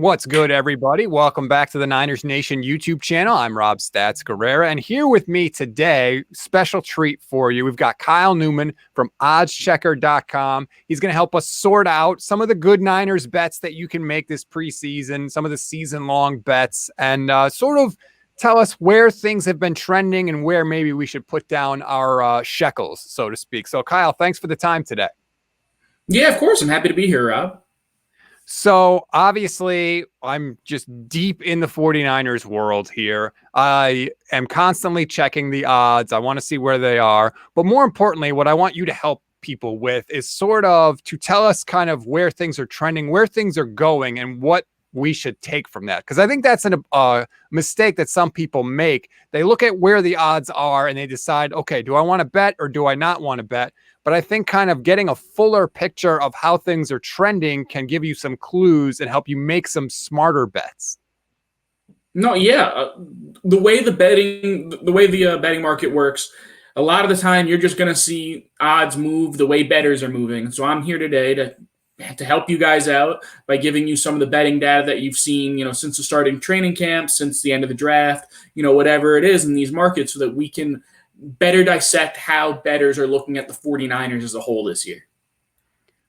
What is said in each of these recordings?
What's good, everybody? Welcome back to the Niners Nation YouTube channel. I'm Rob Stats Guerrera, and here with me today, special treat for you. We've got Kyle Newman from oddschecker.com. He's going to help us sort out some of the good Niners bets that you can make this preseason, some of the season-long bets, and sort of tell us where things have been trending and where maybe we should put down our shekels, so to speak. So, Kyle, thanks for the time today. Yeah, of course. I'm happy to be here, Rob. So obviously, I'm just deep in the 49ers world here. I am constantly checking the odds. I want to see where they are. But more importantly, what I want you to help people with is sort of to tell us kind of where things are trending, where things are going, and what we should take from that. Because I think that's a mistake that some people make. They look at where the odds are and they decide, okay, do I want to bet or do I not want to bet? But I think kind of getting a fuller picture of how things are trending can give you some clues and help you make some smarter bets. No, yeah. The way the betting market works, a lot of the time you're just going to see odds move the way bettors are moving. So I'm here today to help you guys out by giving you some of the betting data that you've seen, since the starting training camp, since the end of the draft, whatever it is in these markets, so that we can better dissect how bettors are looking at the 49ers as a whole this year.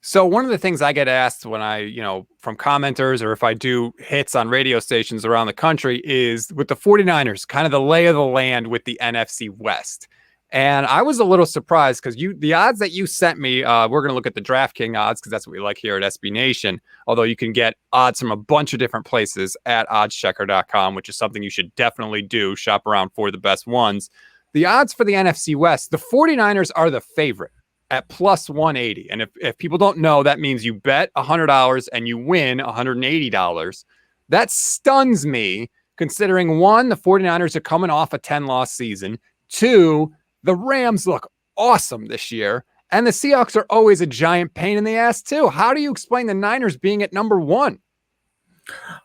So one of the things I get asked when I, from commenters or if I do hits on radio stations around the country is with the 49ers, kind of the lay of the land with the NFC West. And I was a little surprised because the odds that you sent me, we're going to look at the DraftKings odds because that's what we like here at SB Nation. Although you can get odds from a bunch of different places at oddschecker.com, which is something you should definitely do. Shop around for the best ones. The odds for the NFC West, the 49ers are the favorite at plus 180. And if people don't know, that means you bet $100 and you win $180. That stuns me considering, one, the 49ers are coming off a 10-loss season. Two, the Rams look awesome this year. And the Seahawks are always a giant pain in the ass, too. How do you explain the Niners being at number one?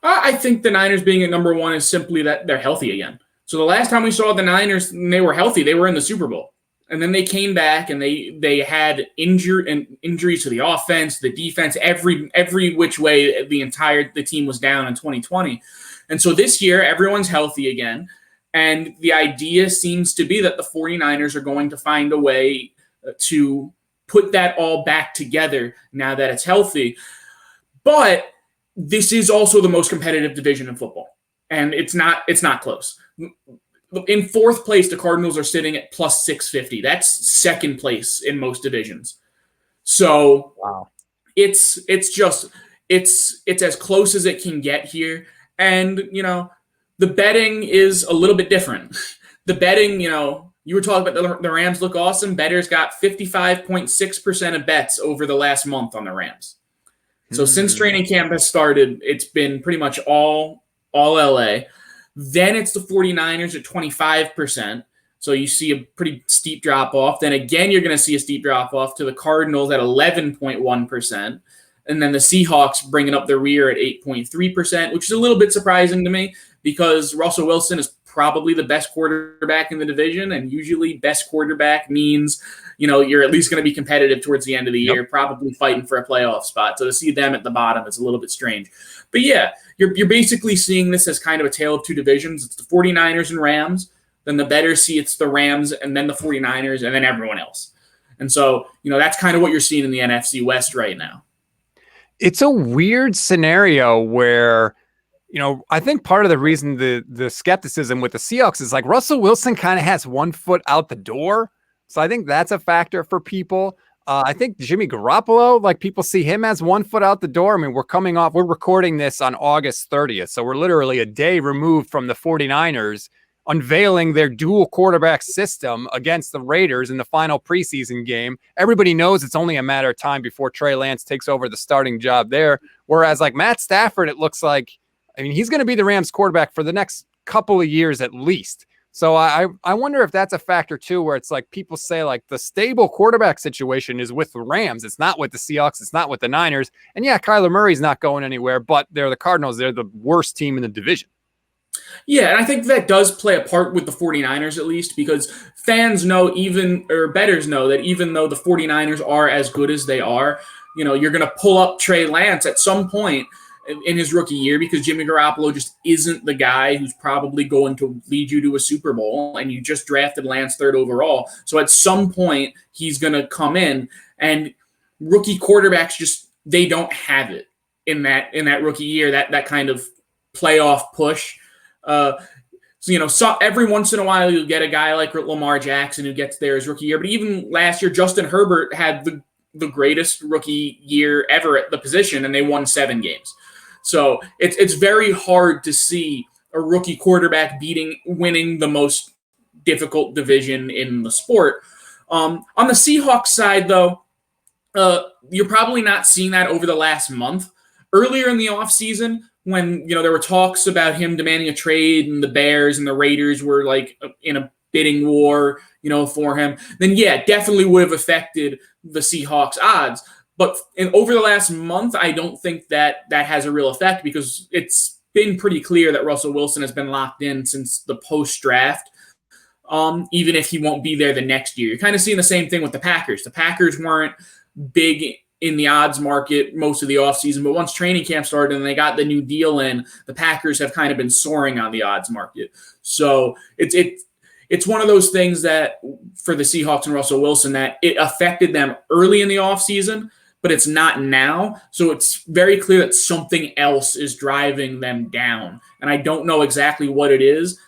I think the Niners being at number one is simply that they're healthy again. So the last time we saw the Niners, they were healthy. They were in the Super Bowl. And then they came back and they had injuries to the offense, the defense, every which way the team was down in 2020. And so this year, everyone's healthy again. And the idea seems to be that the 49ers are going to find a way to put that all back together now that it's healthy. But this is also the most competitive division in football. And it's not close. In fourth place, the Cardinals are sitting at plus 650. That's second place in most divisions. So wow. It's as close as it can get here. And, the betting is a little bit different. The betting, you were talking about the Rams look awesome. Bettors got 55.6% of bets over the last month on the Rams. So since training camp has started, it's been pretty much all LA. Then it's the 49ers at 25%. So you see a pretty steep drop-off. Then again, you're going to see a steep drop-off to the Cardinals at 11.1%. And then the Seahawks bringing up the rear at 8.3%, which is a little bit surprising to me because Russell Wilson is probably the best quarterback in the division. And usually best quarterback means, you're at least going to be competitive towards the end of the year, probably fighting for a playoff spot. So to see them at the bottom, it's a little bit strange. But yeah, you're basically seeing this as kind of a tale of two divisions. It's the 49ers and Rams. Then the bettors see it's the Rams and then the 49ers and then everyone else. And so, that's kind of what you're seeing in the NFC West right now. It's a weird scenario where, I think part of the reason the skepticism with the Seahawks is like Russell Wilson kind of has one foot out the door. So I think that's a factor for people. I think Jimmy Garoppolo, like people see him as one foot out the door. I mean, we're recording this on August 30th. So we're literally a day removed from the 49ers unveiling their dual quarterback system against the Raiders in the final preseason game. Everybody knows it's only a matter of time before Trey Lance takes over the starting job there. Whereas like Matt Stafford, it looks like, he's going to be the Rams quarterback for the next couple of years at least. So I wonder if that's a factor too, where it's like people say like the stable quarterback situation is with the Rams. It's not with the Seahawks. It's not with the Niners. And yeah, Kyler Murray's not going anywhere, but they're the Cardinals. They're the worst team in the division. Yeah, and I think that does play a part with the 49ers at least because fans know bettors know that even though the 49ers are as good as they are, you're going to pull up Trey Lance at some point in his rookie year because Jimmy Garoppolo just isn't the guy who's probably going to lead you to a Super Bowl, and you just drafted Lance third overall. So at some point, he's going to come in, and rookie quarterbacks just they don't have it in that rookie year, that kind of playoff push. So every once in a while you'll get a guy like Lamar Jackson who gets there his rookie year. But even last year, Justin Herbert had the greatest rookie year ever at the position, and they won 7 games. So it's very hard to see a rookie quarterback winning the most difficult division in the sport. On the Seahawks side, though, you're probably not seeing that over the last month. Earlier in the offseason, when there were talks about him demanding a trade and the Bears and the Raiders were like in a bidding war, for him, then yeah, definitely would have affected the Seahawks odds. But over the last month, I don't think that has a real effect because it's been pretty clear that Russell Wilson has been locked in since the post-draft, even if he won't be there the next year. You're kind of seeing the same thing with the Packers. The Packers weren't big in the odds market most of the offseason, but once training camp started and they got the new deal in, the Packers have kind of been soaring on the odds market. So it's one of those things that for the Seahawks and Russell Wilson that it affected them early in the offseason, but it's not now. So it's very clear that something else is driving them down. And I don't know exactly what it is.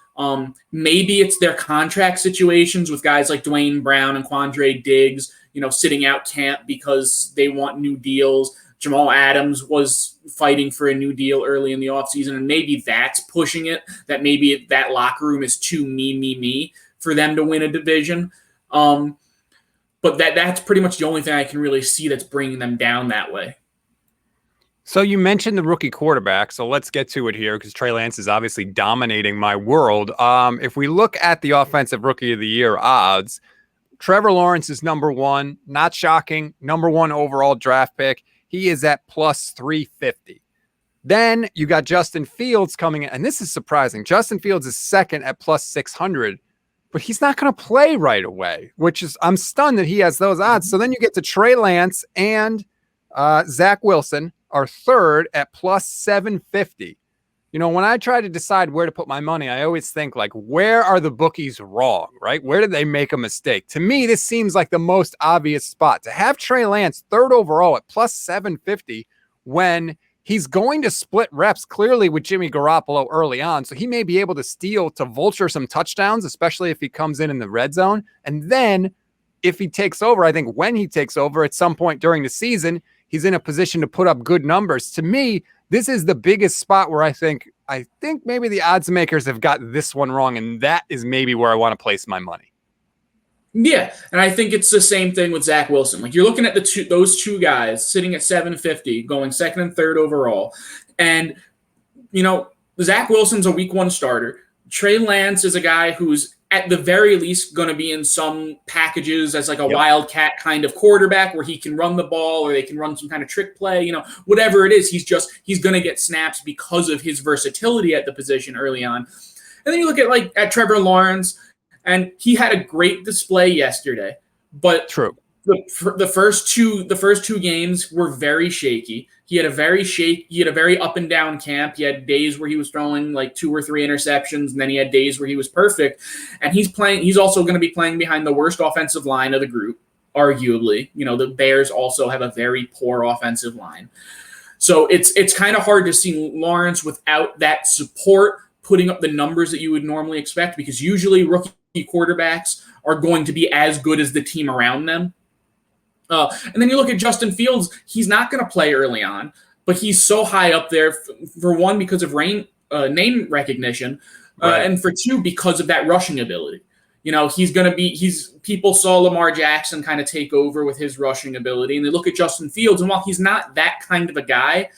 Maybe it's their contract situations with guys like Dwayne Brown and Quandre Diggs, sitting out camp because they want new deals. Jamal Adams was fighting for a new deal early in the offseason, and maybe that's pushing it, that maybe that locker room is too me for them to win a division. But that's pretty much the only thing I can really see that's bringing them down that way. So you mentioned the rookie quarterback, so let's get to it here because Trey Lance is obviously dominating my world. If we look at the offensive rookie of the year odds, Trevor Lawrence is number 1, not shocking, number 1 overall draft pick. He is at plus 350. Then you got Justin Fields coming in, and this is surprising. Justin Fields is second at plus 600, but he's not going to play right away, which is, I'm stunned that he has those odds. So then you get to Trey Lance and Zach Wilson are third at plus 750. When I try to decide where to put my money, I always think like, where are the bookies wrong, right? Where did they make a mistake? To me, this seems like the most obvious spot to have Trey Lance third overall at plus 750 when he's going to split reps clearly with Jimmy Garoppolo early on. So he may be able to vulture some touchdowns, especially if he comes in the red zone. And then if he takes over, I think when he takes over at some point during the season, he's in a position to put up good numbers. To me, this is the biggest spot where I think maybe the odds makers have got this one wrong, and that is maybe where I want to place my money. Yeah, and I think it's the same thing with Zach Wilson. Like you're looking at those two guys sitting at 750, going second and third overall, and Zach Wilson's a week 1 starter. Trey Lance is a guy who's at the very least going to be in some packages as like a wildcat kind of quarterback where he can run the ball or they can run some kind of trick play, whatever it is. He's going to get snaps because of his versatility at the position early on. And then you look at Trevor Lawrence, and he had a great display yesterday, but true. The first two games were very shaky. He had a very up and down camp. He had days where he was throwing like 2 or 3 interceptions, and then he had days where he was perfect. And he's also going to be playing behind the worst offensive line of the group, arguably. The Bears also have a very poor offensive line. So it's kind of hard to see Lawrence without that support putting up the numbers that you would normally expect, because usually rookie quarterbacks are going to be as good as the team around them. And then you look at Justin Fields, he's not going to play early on, but he's so high up there, for one, because of name recognition, right. And for 2, because of that rushing ability. People saw Lamar Jackson kind of take over with his rushing ability, and they look at Justin Fields, and while he's not that kind of a guy,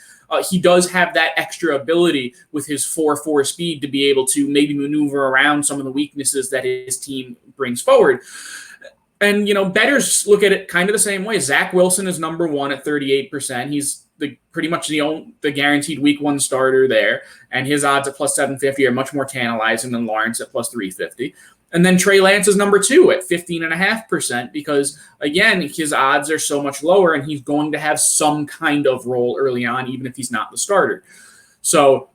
he does have that extra ability with his 4.4 speed to be able to maybe maneuver around some of the weaknesses that his team brings forward. And, bettors look at it kind of the same way. Zach Wilson is number 1 at 38%. He's pretty much the guaranteed week 1 starter there. And his odds at plus 750 are much more tantalizing than Lawrence at plus 350. And then Trey Lance is number 2 at 15.5% because, again, his odds are so much lower and he's going to have some kind of role early on, even if he's not the starter. So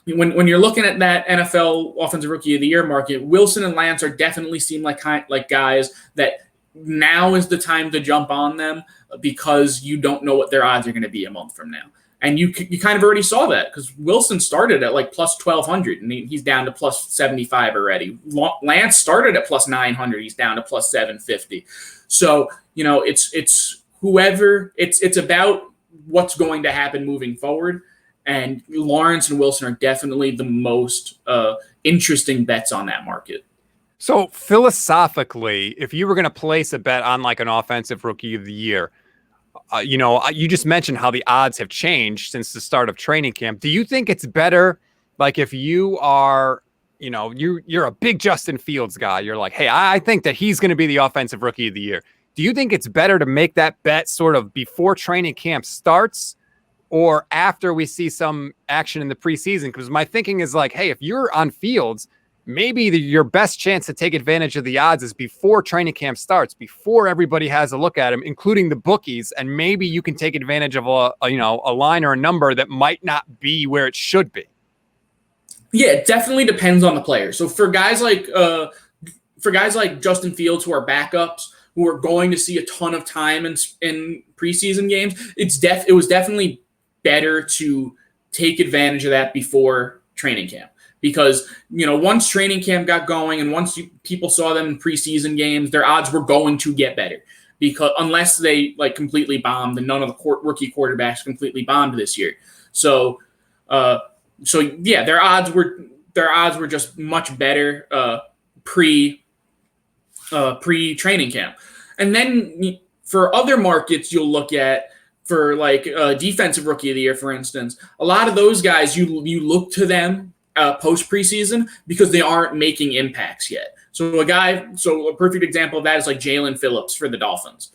when you're looking at that NFL Offensive Rookie of the Year market, Wilson and Lance are definitely seem like guys that now is the time to jump on them because you don't know what their odds are going to be a month from now. And you kind of already saw that because Wilson started at like plus 1,200 and he's down to plus 75 already. Lance started at plus 900. He's down to plus 750. So, it's whoever, it's about what's going to happen moving forward. And Lawrence and Wilson are definitely the most interesting bets on that market. So philosophically, if you were going to place a bet on like an offensive rookie of the year, you just mentioned how the odds have changed since the start of training camp. Do you think it's better, like if you are, you're a big Justin Fields guy, you're like, hey, I think that he's going to be the offensive rookie of the year. Do you think it's better to make that bet sort of before training camp starts or after we see some action in the preseason? Because my thinking is like, hey, if you're on Fields, maybe your best chance to take advantage of the odds is before training camp starts, before everybody has a look at him, including the bookies, and maybe you can take advantage of a line or a number that might not be where it should be. Yeah, it definitely depends on the player. So for guys like Justin Fields who are backups, who are going to see a ton of time in preseason games, it was definitely better to take advantage of that before training camp. Because, once training camp got going and once people saw them in preseason games, their odds were going to get better. Because unless they completely bombed, and none of the rookie quarterbacks completely bombed this year. So yeah, their odds were just much better pre-training camp. And then for other markets, you'll look at for defensive rookie of the year, for instance, a lot of those guys you look to them post preseason because they aren't making impacts yet. So a perfect example of that is like Jalen Phillips for the Dolphins.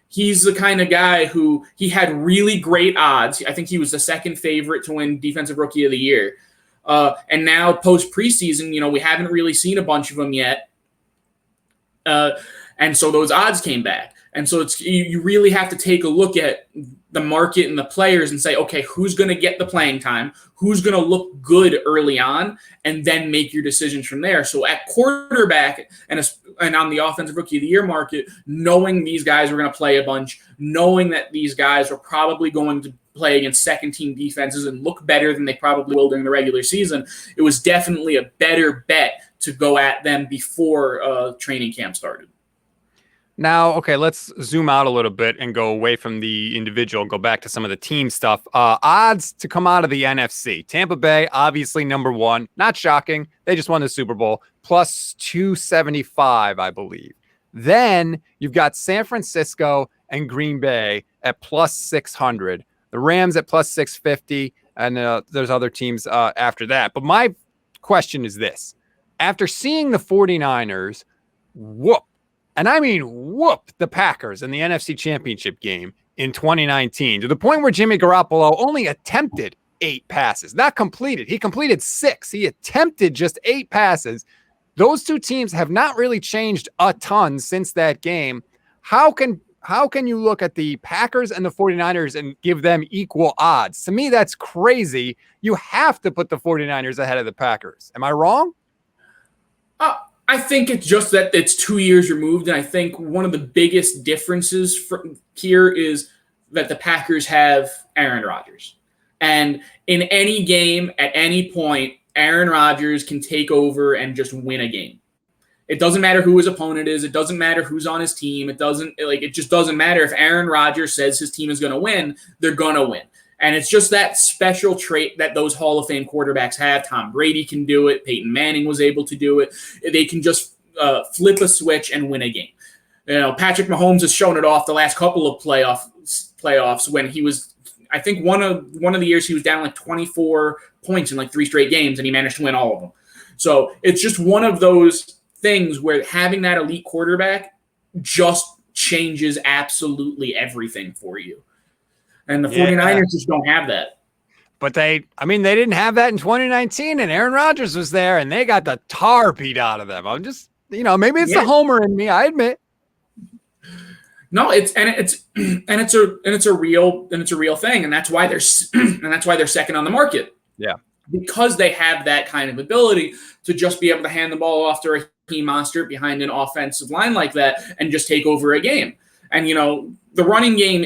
He's the kind of guy who he had really great odds. I think he was the second favorite to win Defensive Rookie of the Year. And now post preseason, we haven't really seen a bunch of them yet. And so those odds came back. And so you really have to take a look at the market and the players and say, okay, who's going to get the playing time? Who's going to look good early on? And then make your decisions from there. So at quarterback and on the Offensive Rookie of the Year market, knowing these guys were going to play a bunch, knowing that these guys are probably going to play against second-team defenses and look better than they probably will during the regular season, it was definitely a better bet to go at them before training camp started. Now, okay, let's zoom out a little bit and go away from the individual and go back to some of the team stuff. Odds to come out of the NFC. Tampa Bay, obviously number 1. Not shocking. They just won the Super Bowl. Plus 275, I believe. Then you've got San Francisco and Green Bay at plus 600. The Rams at plus 650. And there's other teams after that. But my question is this. After seeing the 49ers whoop the Packers in the NFC Championship game in 2019 to the point where Jimmy Garoppolo only attempted 8 passes, not completed. He completed 6. He attempted just 8 passes. Those two teams have not really changed a ton since that game. How can you look at the Packers and the 49ers and give them equal odds? To me, that's crazy. You have to put the 49ers ahead of the Packers. Am I wrong? I think it's just that it's 2 years removed, and I think one of the biggest differences here is that the Packers have Aaron Rodgers. And in any game, at any point, Aaron Rodgers can take over and just win a game. It doesn't matter who his opponent is. It doesn't matter who's on his team. It just doesn't matter. If Aaron Rodgers says his team is going to win, they're going to win. And it's just that special trait that those Hall of Fame quarterbacks have. Tom Brady can do it. Peyton Manning was able to do it. They can just flip a switch and win a game. Patrick Mahomes has shown it off the last couple of playoffs when he was, I think one of the years he was down like 24 points in 3 straight games, and he managed to win all of them. So it's just one of those things where having that elite quarterback just changes absolutely everything for you. And the 49ers just don't have that. But they didn't have that in 2019, and Aaron Rodgers was there, and they got the tar beat out of them. I'm just, maybe it's the homer in me. I admit. No, it's a real thing, and that's why they're second on the market. Yeah, because they have that kind of ability to just be able to hand the ball off to Raheem Mostert behind an offensive line like that and just take over a game. And the running game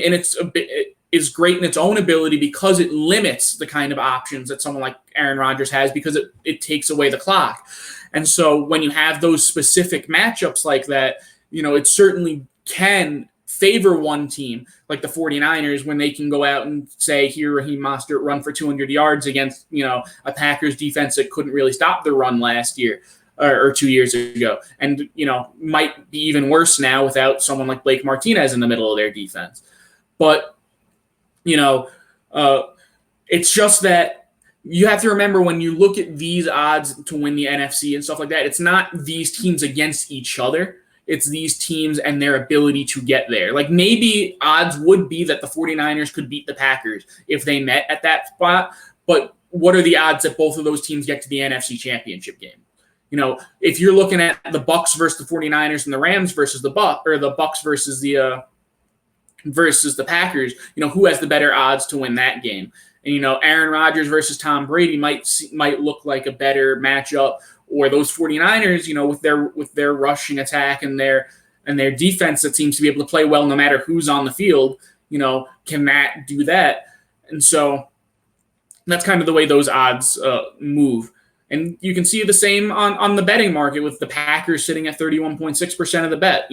is great in its own ability because it limits the kind of options that someone like Aaron Rodgers has because it takes away the clock. And so when you have those specific matchups like that, it certainly can favor one team like the 49ers when they can go out and say, here, Raheem Mostert run for 200 yards against, a Packers defense that couldn't really stop the run last year or 2 years ago. And, might be even worse now without someone like Blake Martinez in the middle of their defense. But, it's just that you have to remember when you look at these odds to win the NFC and stuff like that, it's not these teams against each other. It's these teams and their ability to get there. Like maybe odds would be that the 49ers could beat the Packers if they met at that spot. But what are the odds that both of those teams get to the NFC Championship game? If you're looking at the Bucs versus the 49ers and the Rams versus the Bucs versus the Packers, who has the better odds to win that game? And Aaron Rodgers versus Tom Brady might look like a better matchup. Or those 49ers, with their rushing attack and their defense that seems to be able to play well no matter who's on the field, can that do that? And so that's kind of the way those odds move. And you can see the same on the betting market with the Packers sitting at 31.6% of the bet.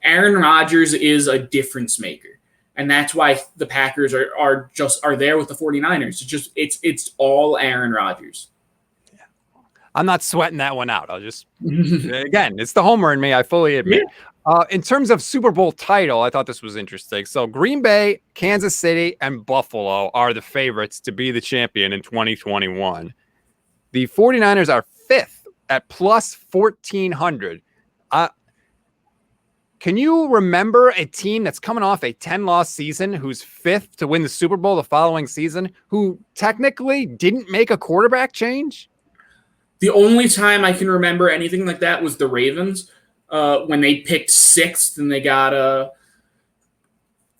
Aaron Rodgers is a difference maker. And that's why the Packers are there with the 49ers. It's all Aaron Rodgers. I'm not sweating that one out. I'll just, again, it's the homer in me. I fully admit. Yeah. In terms of Super Bowl title, I thought this was interesting. So Green Bay, Kansas City, and Buffalo are the favorites to be the champion in 2021. The 49ers are fifth at plus 1,400. Can you remember a team that's coming off a 10-loss season who's fifth to win the Super Bowl the following season, who technically didn't make a quarterback change? The only time I can remember anything like that was the Ravens when they picked sixth and they got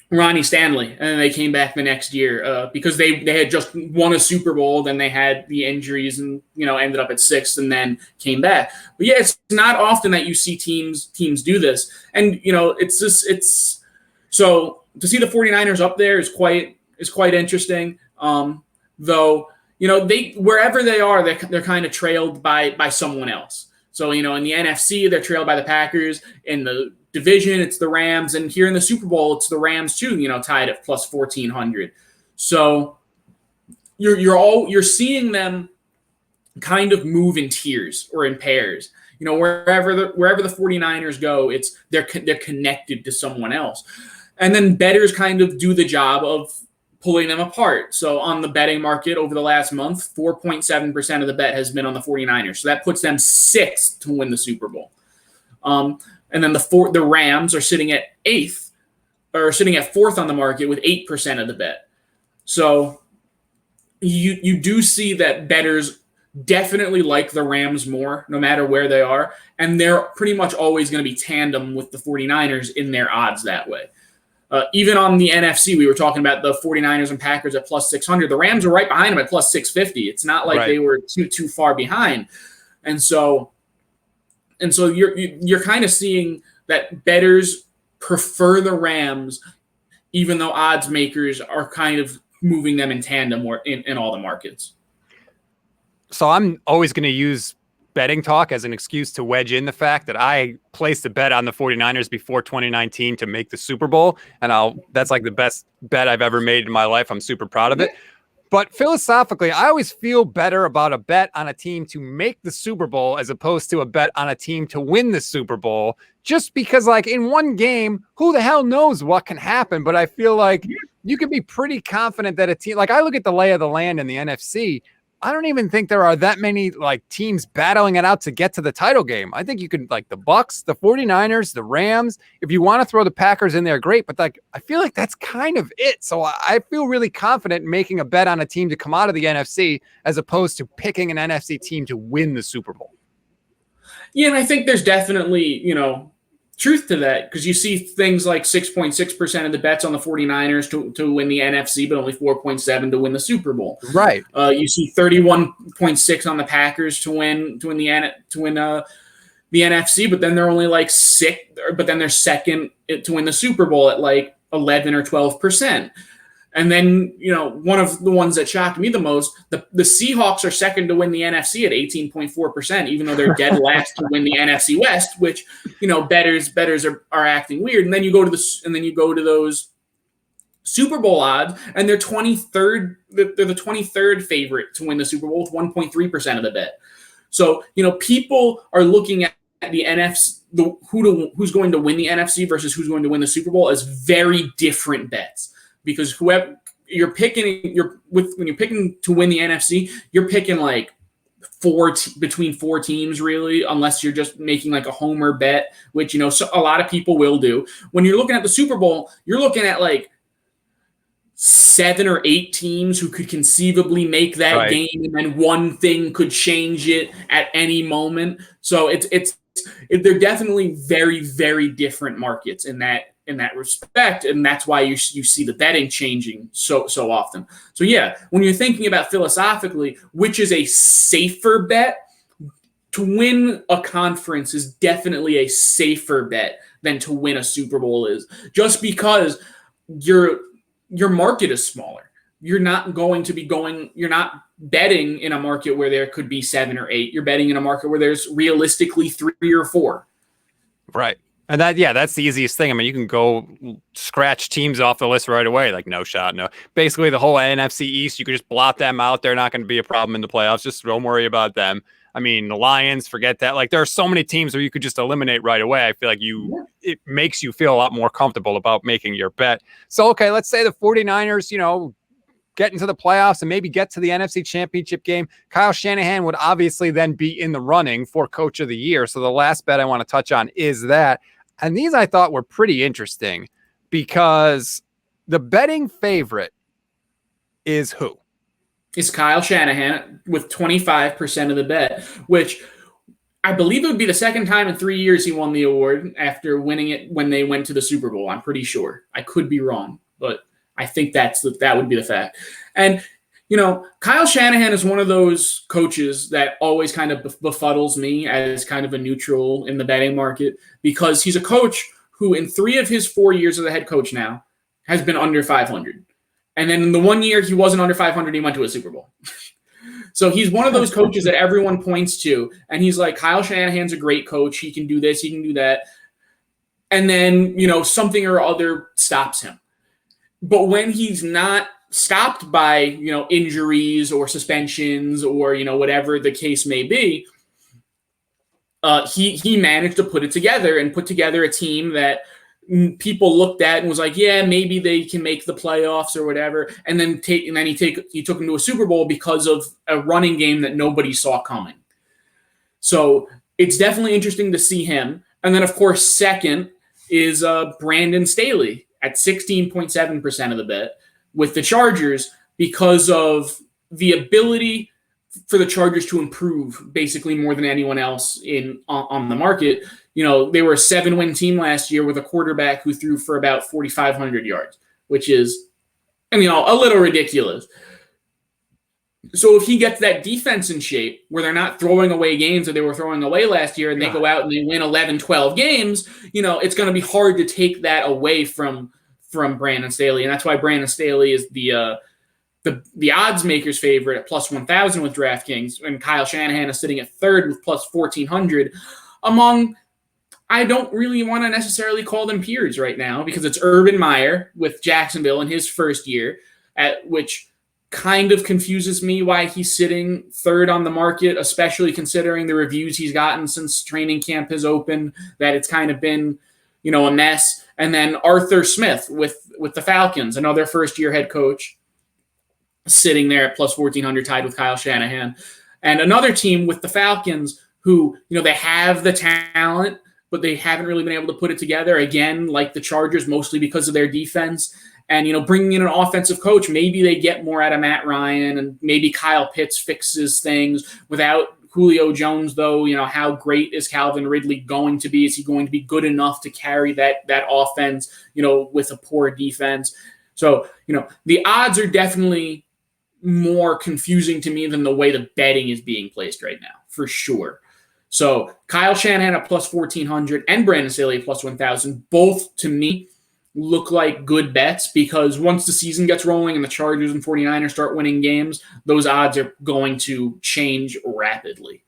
Ronnie Stanley, and then they came back the next year because they had just won a Super Bowl, then they had the injuries and ended up at sixth and then came back. But yeah, it's not often that you see teams do this, and it's so to see the 49ers up there is quite interesting. Though. Wherever they are, they're kind of trailed by someone else. So, in the NFC, they're trailed by the Packers. In the division, it's the Rams. And here in the Super Bowl, it's the Rams too, tied at plus 1,400. So you're seeing them kind of move in tiers or in pairs. Wherever the 49ers go, they're connected to someone else. And then bettors kind of do the job of pulling them apart. So on the betting market over the last month, 4.7% of the bet has been on the 49ers. So that puts them sixth to win the Super Bowl. And then the Rams are sitting at fourth on the market with 8% of the bet. So you do see that bettors definitely like the Rams more, no matter where they are. And they're pretty much always going to be tandem with the 49ers in their odds that way. Even on the NFC, we were talking about the 49ers and Packers at plus 600. The Rams are right behind them at plus 650. It's not like they were too far behind. And so you're kind of seeing that bettors prefer the Rams, even though odds makers are kind of moving them in tandem or in all the markets. So I'm always going to use betting talk as an excuse to wedge in the fact that I placed a bet on the 49ers before 2019 to make the Super Bowl. And that's like the best bet I've ever made in my life. I'm super proud of it. But philosophically, I always feel better about a bet on a team to make the Super Bowl as opposed to a bet on a team to win the Super Bowl, just because like in one game, who the hell knows what can happen? But I feel like you can be pretty confident that a team, like I look at the lay of the land in the NFC, I don't even think there are that many like teams battling it out to get to the title game. I think you could like the Bucks, the 49ers, the Rams. If you want to throw the Packers in there, great. But like, I feel like that's kind of it. So I feel really confident in making a bet on a team to come out of the NFC as opposed to picking an NFC team to win the Super Bowl. Yeah, and I think there's definitely, truth to that, because you see things like 6.6% of the bets on the 49ers to win the NFC, but only 4.7 to win the Super Bowl. Right. You see 31.6 on the Packers to win the NFC, but then they're only like 6, but then they're second to win the Super Bowl at like 11 or 12%. And then, one of the ones that shocked me the most, the Seahawks are second to win the NFC at 18.4%, even though they're dead last to win the NFC West, which, bettors are acting weird. And then you go to those Super Bowl odds, and they're 23rd. They're the 23rd favorite to win the Super Bowl with 1.3% of the bet. So, people are looking at the NFC, who's going to win the NFC versus who's going to win the Super Bowl as very different bets. Because whoever you're picking, when you're picking to win the NFC, you're picking like between 4 teams really, unless you're just making like a homer bet, which so a lot of people will do. When you're looking at the Super Bowl, you're looking at like 7 or 8 teams who could conceivably make that game, and then one thing could change it at any moment. So they're definitely very, very different markets in that respect, and that's why you see the betting changing so often. So yeah, when you're thinking about philosophically, which is a safer bet, to win a conference is definitely a safer bet than to win a Super Bowl is, just because your market is smaller. You're not betting in a market where there could be 7 or 8. You're betting in a market where there's realistically 3 or 4. Right. And that's the easiest thing. I mean, you can go scratch teams off the list right away. Like no shot. No, basically the whole NFC East, you could just blot them out. They're not going to be a problem in the playoffs. Just don't worry about them. I mean, the Lions, forget that. Like there are so many teams where you could just eliminate right away. I feel like it makes you feel a lot more comfortable about making your bet. So, okay, let's say the 49ers, get into the playoffs and maybe get to the NFC Championship game. Kyle Shanahan would obviously then be in the running for Coach of the Year. So the last bet I want to touch on is that. And these I thought were pretty interesting because the betting favorite is who? It's Kyle Shanahan with 25% of the bet, which I believe it would be the second time in 3 years he won the award after winning it when they went to the Super Bowl. I'm pretty sure. I could be wrong, but I think that would be the fact. And, Kyle Shanahan is one of those coaches that always kind of befuddles me as kind of a neutral in the betting market, because he's a coach who in 3 of his 4 years as a head coach now has been under 500. And then in the 1 year he wasn't under 500, he went to a Super Bowl. So he's one of those coaches that everyone points to, and he's like, Kyle Shanahan's a great coach. He can do this, he can do that. And then, something or other stops him. But when he's not stopped by, injuries or suspensions or, whatever the case may be, he managed to put it together and put together a team that people looked at and was like, yeah, maybe they can make the playoffs or whatever. And then he took them to a Super Bowl because of a running game that nobody saw coming. So it's definitely interesting to see him. And then, of course, second is Brandon Staley at 16.7% of the bet with the Chargers, because of the ability for the Chargers to improve basically more than anyone else on the market. They were a 7-win team last year with a quarterback who threw for about 4,500 yards, which is, a little ridiculous. So if he gets that defense in shape where they're not throwing away games that they were throwing away last year, and they go out and they win 11, 12 games, it's going to be hard to take that away from Brandon Staley. And that's why Brandon Staley is the odds maker's favorite at plus 1,000 with DraftKings, and Kyle Shanahan is sitting at third with plus 1,400 among, I don't really want to necessarily call them peers right now, because it's Urban Meyer with Jacksonville in his first year, which kind of confuses me why he's sitting third on the market, especially considering the reviews he's gotten since training camp has opened, that it's kind of been, a mess. And then Arthur Smith with the Falcons, another first-year head coach, sitting there at plus 1,400, tied with Kyle Shanahan. And another team with the Falcons who, they have the talent, but they haven't really been able to put it together. Again, like the Chargers, mostly because of their defense. And, bringing in an offensive coach, maybe they get more out of Matt Ryan, and maybe Kyle Pitts fixes things without Julio Jones, though. How great is Calvin Ridley going to be? Is he going to be good enough to carry that offense, with a poor defense? So, the odds are definitely more confusing to me than the way the betting is being placed right now, for sure. So Kyle Shanahan at plus 1,400 and Brandon Staley at plus 1,000, both to me look like good bets, because once the season gets rolling and the Chargers and 49ers start winning games, those odds are going to change rapidly.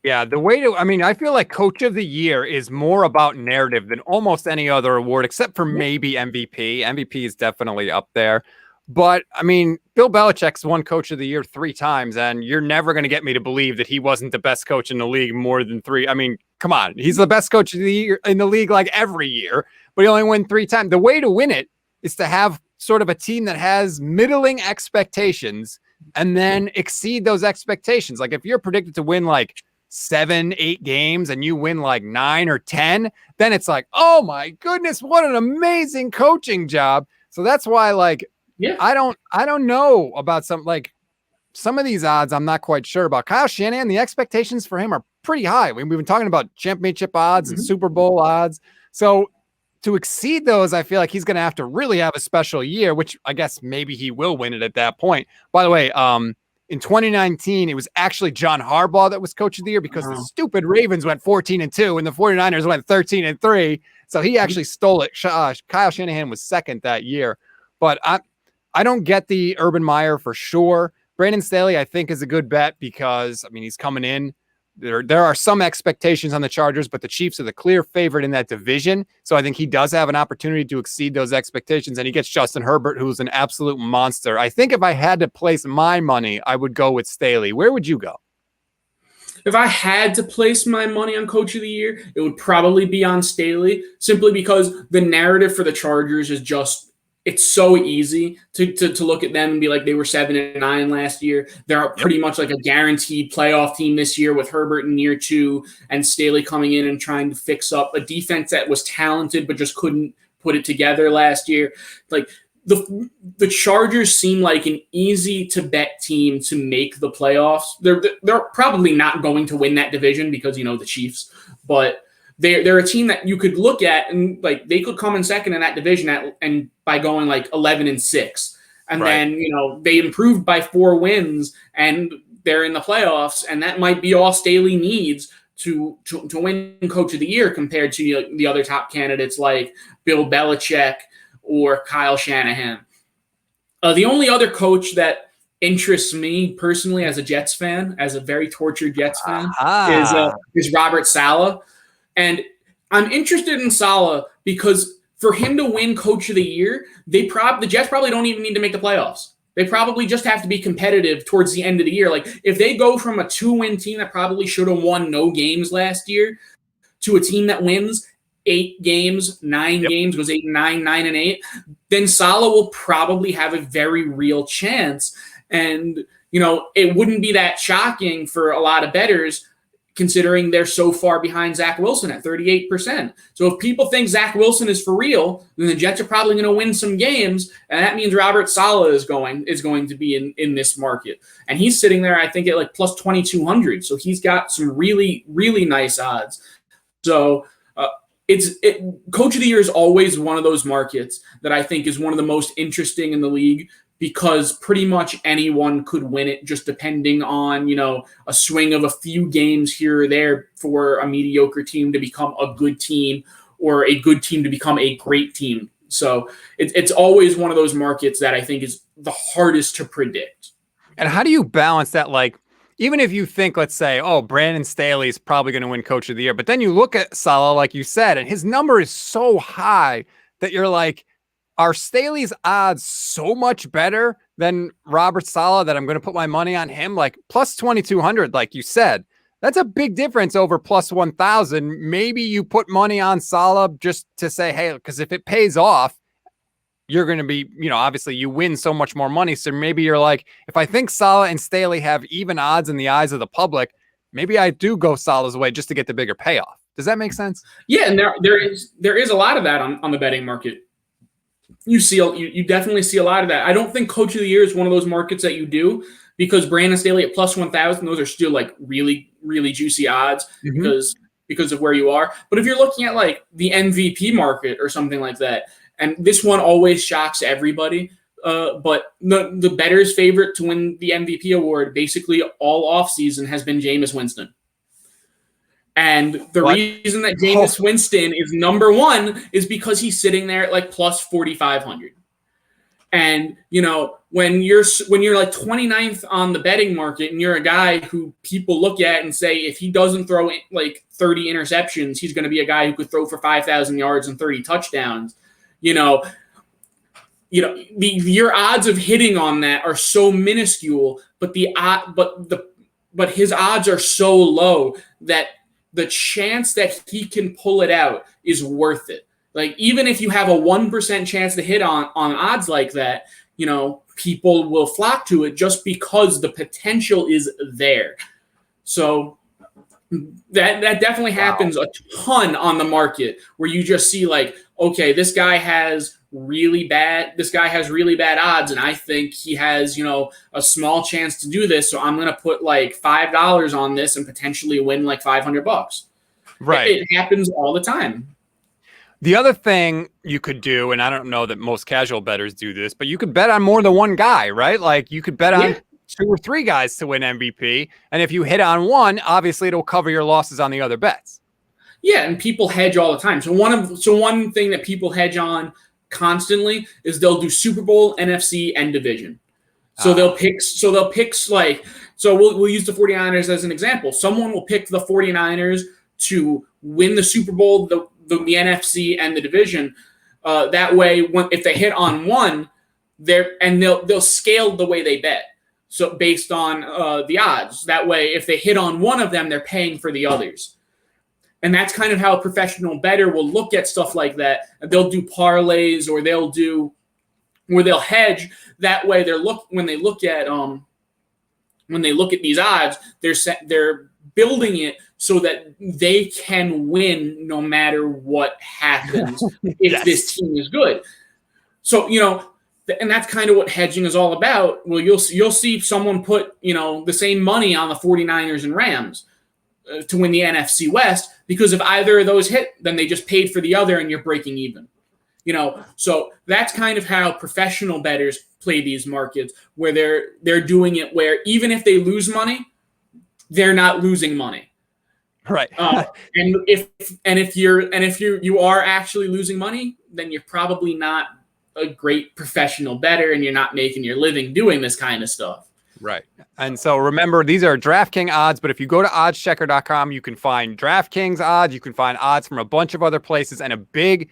Yeah, I feel like Coach of the Year is more about narrative than almost any other award, except for maybe MVP. MVP is definitely up there. But, Bill Belichick's won Coach of the Year 3 times, and you're never going to get me to believe that he wasn't the best coach in the league more than 3. Come on. He's the best coach of the year in the league like every year, but he only won 3 times. The way to win it is to have sort of a team that has middling expectations and then exceed those expectations. Like if you're predicted to win like 7, 8 games and you win like 9 or 10, then it's like, oh my goodness, what an amazing coaching job. So that's why, I don't know about some of these odds. I'm not quite sure about Kyle Shanahan. The expectations for him are pretty high. We've been talking about championship odds and Super Bowl odds. So to exceed those, I feel like he's going to have to really have a special year, which I guess maybe he will win it at that point. By the way, in 2019, it was actually John Harbaugh that was coach of the year because the stupid Ravens went 14-2 and the 49ers went 13-3. So he actually stole it. Kyle Shanahan was second that year, but I don't get the Urban Meyer for sure. Brandon Staley, I think, is a good bet because, he's coming in. There are some expectations on the Chargers, but the Chiefs are the clear favorite in that division. So I think he does have an opportunity to exceed those expectations, and he gets Justin Herbert, who's an absolute monster. I think if I had to place my money, I would go with Staley. Where would you go? If I had to place my money on Coach of the Year, it would probably be on Staley, simply because the narrative for the Chargers is just, it's so easy to look at them and be like, they were 7-9 last year. They're pretty much like a guaranteed playoff team this year with Herbert in year 2 and Staley coming in and trying to fix up a defense that was talented but just couldn't put it together last year. Like the Chargers seem like an easy to bet team to make the playoffs. They're probably not going to win that division because the Chiefs, but they're a team that you could look at and they could come in second in that division and by going 11-6, and then they improved by 4 wins and they're in the playoffs, and that might be all Staley needs to win Coach of the Year compared to the other top candidates like Bill Belichick or Kyle Shanahan. The only other coach that interests me personally as a Jets fan, as a very tortured Jets fan, is Robert Saleh. And I'm interested in Saleh because for him to win Coach of the Year, the Jets probably don't even need to make the playoffs. They probably just have to be competitive towards the end of the year. Like if they go from a 2-win team that probably should have won no games last year to a team that wins 8 games, 9 games, goes 8-9, 9-8, then Saleh will probably have a very real chance. And, it wouldn't be that shocking for a lot of bettors, considering they're so far behind Zach Wilson at 38%. So if people think Zach Wilson is for real, then the Jets are probably going to win some games, and that means Robert Saleh is going to be in this market. And he's sitting there, I think, at plus 2,200. So he's got some really, really nice odds. So Coach of the Year is always one of those markets that I think is one of the most interesting in the league, because pretty much anyone could win it, just depending on, a swing of a few games here or there for a mediocre team to become a good team or a good team to become a great team. So it's always one of those markets that I think is the hardest to predict. And how do you balance that? Even if you think, let's say, Brandon Staley is probably going to win Coach of the Year, but then you look at Saleh, like you said, and his number is so high that you're like, are Staley's odds so much better than Robert Saleh that I'm going to put my money on him? Plus 2,200, like you said, that's a big difference over plus 1,000. Maybe you put money on Saleh just to say, hey, because if it pays off, you're going to be, obviously you win so much more money. So maybe you're like, if I think Salah and Staley have even odds in the eyes of the public, maybe I do go Salah's way just to get the bigger payoff. Does that make sense? Yeah, and there is a lot of that on the betting market. You definitely see a lot of that. I don't think Coach of the Year is one of those markets that you do, because Brandon Staley at plus 1,000, those are still like really, really juicy odds because of where you are. But if you're looking at like the MVP market or something like that, and this one always shocks everybody, but the bettor's favorite to win the MVP award basically all offseason has been Jameis Winston. And the reason that Jameis Winston is number one is because he's sitting there at like plus 4,500. And, when you're like 29th on the betting market and you're a guy who people look at and say, if he doesn't throw like 30 interceptions, he's going to be a guy who could throw for 5,000 yards and 30 touchdowns. Your odds of hitting on that are so minuscule, but his odds are so low that the chance that he can pull it out is worth it. Like, even if you have a 1% chance to hit on odds like that, people will flock to it just because the potential is there. So that definitely happens a ton on the market, where you just see like, okay, this guy has really bad odds, and I think he has, a small chance to do this, so I'm going to put like $5 on this and potentially win like $500. Right. It happens all the time. The other thing you could do, and I don't know that most casual bettors do this, but you could bet on more than one guy, right? Like, you could bet on 2 or 3 guys to win MVP. And if you hit on one, obviously it'll cover your losses on the other bets. Yeah, and people hedge all the time. So one thing that people hedge on constantly is they'll do Super Bowl, NFC, and division. So they'll pick like, so we'll use the 49ers as an example. Someone will pick the 49ers to win the Super Bowl, the NFC, and the division. That way, if they hit on one, they'll scale the way they bet. So based on the odds. That way, if they hit on one of them, they're paying for the others. And that's kind of how a professional bettor will look at stuff like that. They'll do parlays, or they'll hedge. That way, when they look at these odds, they're building it so that they can win no matter what happens if this team is good. So, and that's kind of what hedging is all about. Well, you'll see someone put, the same money on the 49ers and Rams to win the NFC West, because if either of those hit, then they just paid for the other and you're breaking even. So that's kind of how professional bettors play these markets, where they're doing it where even if they lose money, they're not losing money. Right. And if you are actually losing money, then you're probably not a great professional bettor, and you're not making your living doing this kind of stuff. Right. And so remember, these are DraftKings odds, but if you go to oddschecker.com, you can find DraftKings odds, you can find odds from a bunch of other places, and a big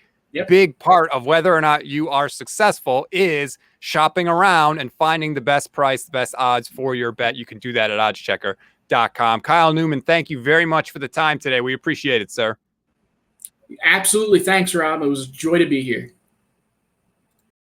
part of whether or not you are successful is shopping around and finding the best price, the best odds for your bet. You can do that at oddschecker.com. Kyle Newman, thank you very much for the time today. We appreciate it, sir. Absolutely. Thanks, Rob. It was a joy to be here.